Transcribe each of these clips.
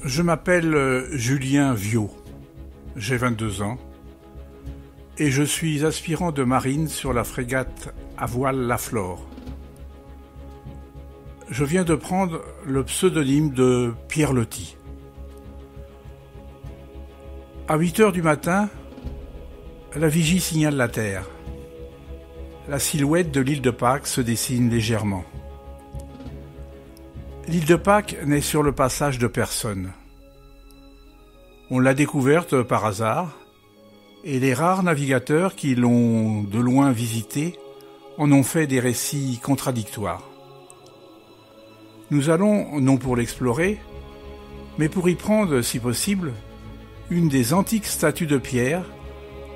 Je m'appelle Julien Viau, j'ai 22 ans et je suis aspirant de marine sur la frégate à voile La Flore. Je viens de prendre le pseudonyme de Pierre Loti. À 8 heures du matin, la vigie signale la terre. La silhouette de l'île de Pâques se dessine légèrement. L'île de Pâques n'est sur le passage de personne. On l'a découverte par hasard, et les rares navigateurs qui l'ont de loin visitée en ont fait des récits contradictoires. Nous allons, non pour l'explorer, mais pour y prendre, si possible, une des antiques statues de pierre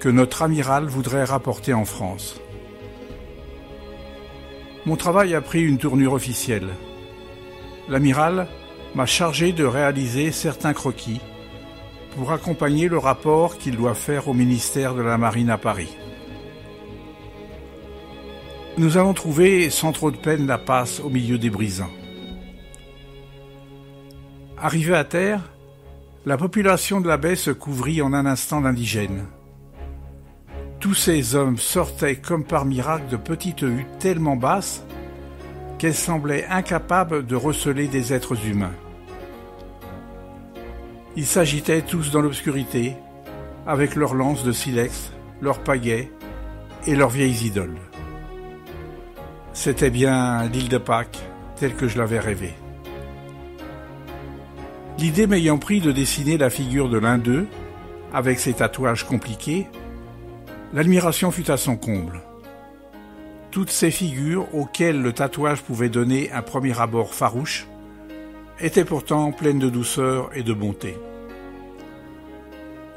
que notre amiral voudrait rapporter en France. Mon travail a pris une tournure officielle. L'amiral m'a chargé de réaliser certains croquis pour accompagner le rapport qu'il doit faire au ministère de la Marine à Paris. Nous allons trouver sans trop de peine la passe au milieu des brisants. Arrivé à terre, la population de la baie se couvrit en un instant d'indigènes. Tous ces hommes sortaient comme par miracle de petites huttes tellement basses qu'elles semblaient incapables de receler des êtres humains. Ils s'agitaient tous dans l'obscurité, avec leurs lances de silex, leurs pagaies et leurs vieilles idoles. C'était bien l'île de Pâques, telle que je l'avais rêvée. L'idée m'ayant pris de dessiner la figure de l'un d'eux, avec ses tatouages compliqués, l'admiration fut à son comble. Toutes ces figures, auxquelles le tatouage pouvait donner un premier abord farouche, étaient pourtant pleines de douceur et de bonté.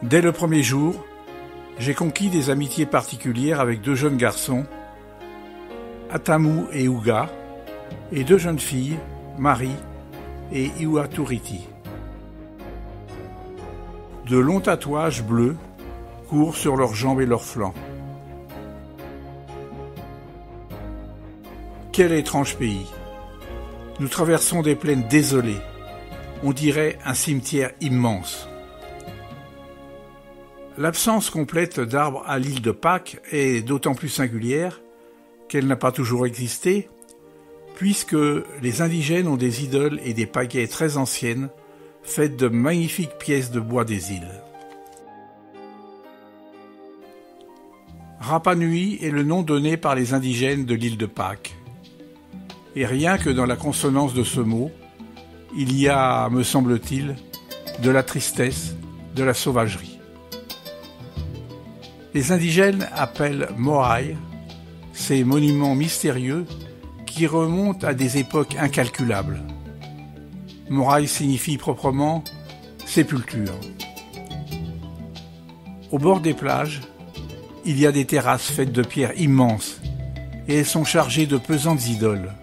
Dès le premier jour, j'ai conquis des amitiés particulières avec deux jeunes garçons, Atamu et Uga, et deux jeunes filles, Marie et Iwaturiti. De longs tatouages bleus courent sur leurs jambes et leurs flancs. Quel étrange pays! Nous traversons des plaines désolées, on dirait un cimetière immense. L'absence complète d'arbres à l'île de Pâques est d'autant plus singulière qu'elle n'a pas toujours existé, puisque les indigènes ont des idoles et des pagaies très anciennes, faites de magnifiques pièces de bois des îles. Rapa Nui est le nom donné par les indigènes de l'île de Pâques. Et rien que dans la consonance de ce mot, il y a, me semble-t-il, de la tristesse, de la sauvagerie. Les indigènes appellent Moai ces monuments mystérieux qui remontent à des époques incalculables. Moai signifie proprement sépulture. Au bord des plages, il y a des terrasses faites de pierres immenses et elles sont chargées de pesantes idoles.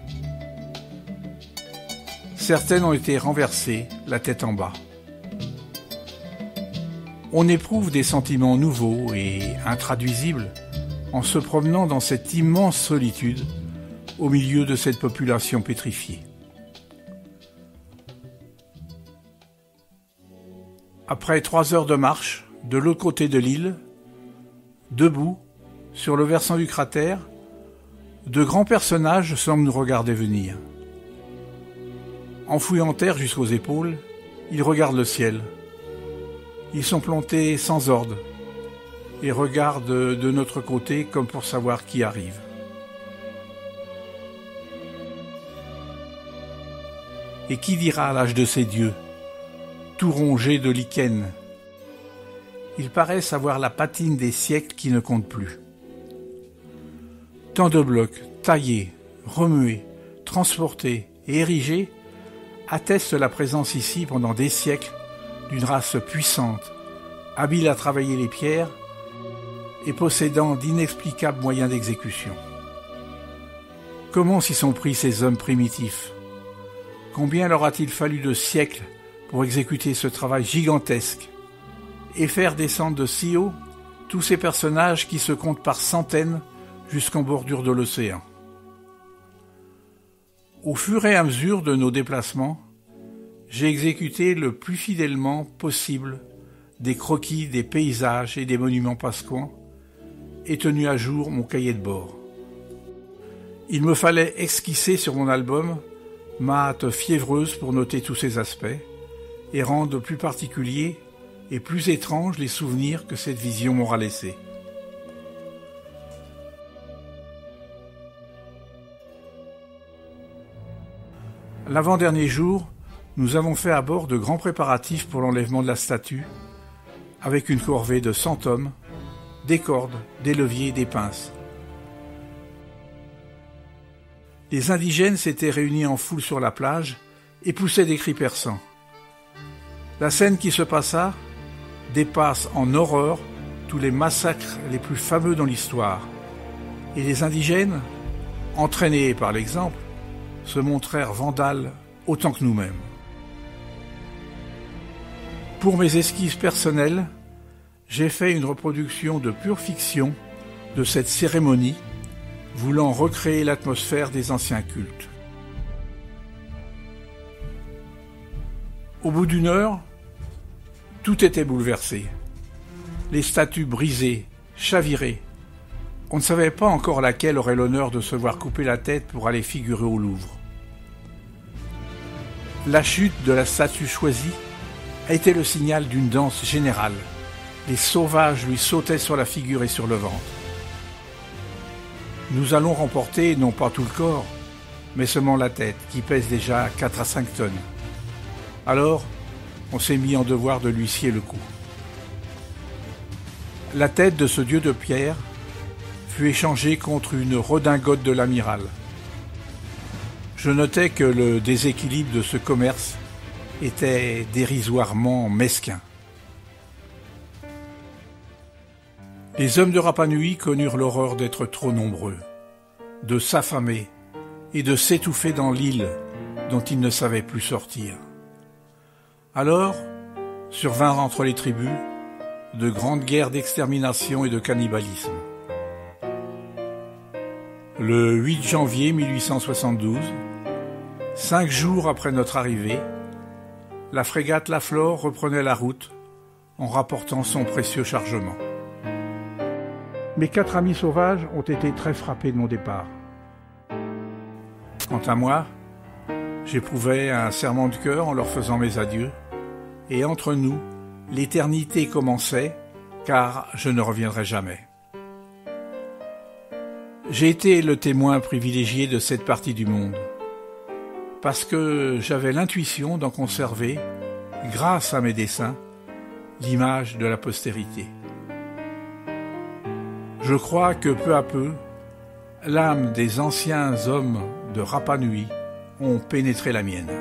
Certaines ont été renversées, la tête en bas. On éprouve des sentiments nouveaux et intraduisibles en se promenant dans cette immense solitude au milieu de cette population pétrifiée. Après 3 heures de marche, de l'autre côté de l'île, debout, sur le versant du cratère, de grands personnages semblent nous regarder venir. Enfouis en terre jusqu'aux épaules, ils regardent le ciel. Ils sont plantés sans ordre et regardent de notre côté comme pour savoir qui arrive. Et qui dira à l'âge de ces dieux, tout rongés de lichen? Ils paraissent avoir la patine des siècles qui ne comptent plus. Tant de blocs taillés, remués, transportés et érigés attestent la présence ici pendant des siècles d'une race puissante, habile à travailler les pierres et possédant d'inexplicables moyens d'exécution. Comment s'y sont pris ces hommes primitifs? Combien leur a-t-il fallu de siècles pour exécuter ce travail gigantesque et faire descendre de si haut tous ces personnages qui se comptent par centaines jusqu'en bordure de l'océan? Au fur et à mesure de nos déplacements, j'ai exécuté le plus fidèlement possible des croquis des paysages et des monuments pasquants et tenu à jour mon cahier de bord. Il me fallait esquisser sur mon album ma hâte fiévreuse pour noter tous ces aspects et rendre plus particuliers et plus étranges les souvenirs que cette vision m'aura laissés. L'avant-dernier jour, nous avons fait à bord de grands préparatifs pour l'enlèvement de la statue, avec une corvée de 100 hommes, des cordes, des leviers et des pinces. Les indigènes s'étaient réunis en foule sur la plage et poussaient des cris perçants. La scène qui se passa dépasse en horreur tous les massacres les plus fameux dans l'histoire. Et les indigènes, entraînés par l'exemple, se montrèrent vandales autant que nous-mêmes. Pour mes esquisses personnelles, j'ai fait une reproduction de pure fiction de cette cérémonie, voulant recréer l'atmosphère des anciens cultes. Au bout d'une heure, tout était bouleversé. Les statues brisées, chavirées. On ne savait pas encore laquelle aurait l'honneur de se voir couper la tête pour aller figurer au Louvre. La chute de la statue choisie a été le signal d'une danse générale. Les sauvages lui sautaient sur la figure et sur le ventre. Nous allons remporter non pas tout le corps, mais seulement la tête, qui pèse déjà 4 à 5 tonnes. Alors, on s'est mis en devoir de lui scier le cou. La tête de ce dieu de pierre fut échangée contre une redingote de l'amiral. Je notais que le déséquilibre de ce commerce était dérisoirement mesquin. Les hommes de Rapa Nui connurent l'horreur d'être trop nombreux, de s'affamer et de s'étouffer dans l'île dont ils ne savaient plus sortir. Alors, survinrent entre les tribus de grandes guerres d'extermination et de cannibalisme. Le 8 janvier 1872, 5 jours après notre arrivée, la frégate La Flore reprenait la route en rapportant son précieux chargement. Mes 4 amis sauvages ont été très frappés de mon départ. Quant à moi, j'éprouvais un serrement de cœur en leur faisant mes adieux, et entre nous, l'éternité commençait, car je ne reviendrai jamais. J'ai été le témoin privilégié de cette partie du monde, parce que j'avais l'intuition d'en conserver, grâce à mes dessins, l'image de la postérité. Je crois que peu à peu, l'âme des anciens hommes de Rapa Nui ont pénétré la mienne.